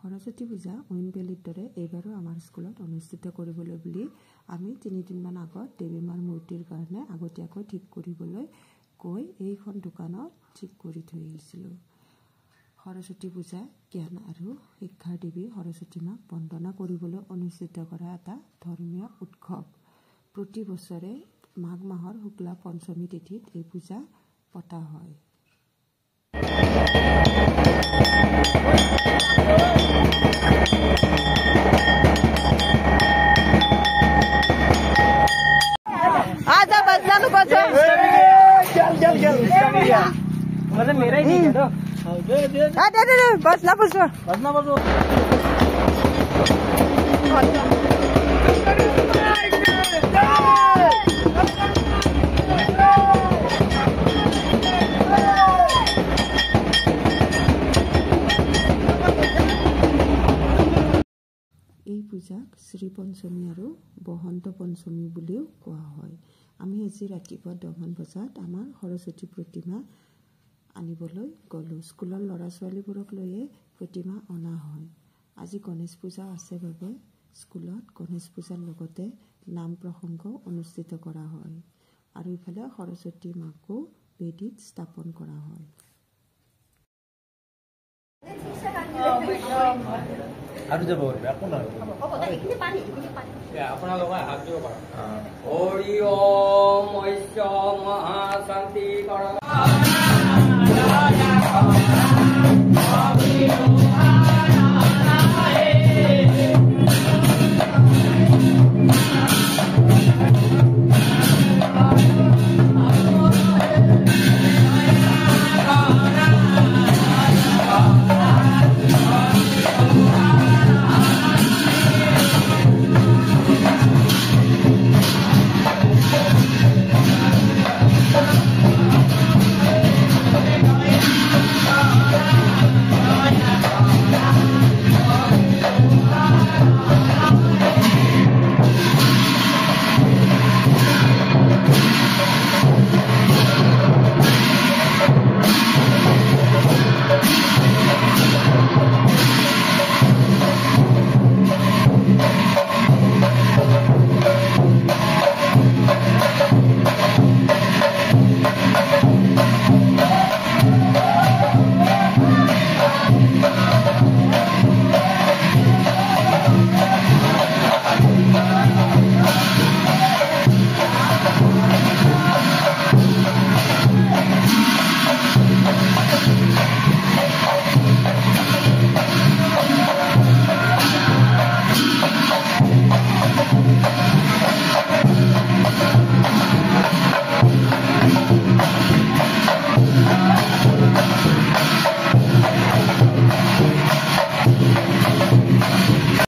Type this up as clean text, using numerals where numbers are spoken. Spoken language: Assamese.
সৰস্বতী পূজা ঐন বেলিৰ দৰে এইবাৰো আমাৰ স্কুলত অনুষ্ঠিত কৰিবলৈ বুলি আমি 3 দিনমান আগত দেৱী মাৰ মূৰ্তিৰ কাৰণে আগতীয়াকৈ ঠিক কৰিবলৈ কৈ এইখন দোকানত ঠিক কৰি থৈ আহিছিলোঁ। সৰস্বতী পূজা জ্ঞান আৰু শিক্ষাৰ দেৱী সৰস্বতী মাক বন্দনা কৰিবলৈ অনুষ্ঠিত কৰা এটা ধৰ্মীয় উৎসৱ। প্ৰতি বছৰে মাঘ মাহৰ শুক্লা পঞ্চমী তিথিত এই পূজা পতা হয়। मतलब मेरा ही नहीं है तो बस ना बस ना बस এই পূজাক শ্ৰী পঞ্চমী আৰু বসন্ত পঞ্চমী বুলিও কোৱা হয়। আমি আজি ৰাতিপুৱা 10মান বজাত আমাৰ সৰস্বতী প্ৰতিমা আনিবলৈ গ'লোঁ। স্কুলৰ ল'ৰা ছোৱালীবোৰক লৈয়ে প্ৰতিমা অনা হয়। আজি গণেশ পূজা আছে বাবে স্কুলত গণেশ পূজাৰ লগতে নাম প্ৰসংগ অনুষ্ঠিত কৰা হয় আৰু ইফালে সৰস্বতী মাকো বেদীত স্থাপন কৰা হয়। আৰু যাব আপোনাৰ আপোনালোকে হাত দিব পাৰে। হৰি ওম মৎস্য মহাশান্তি কৰা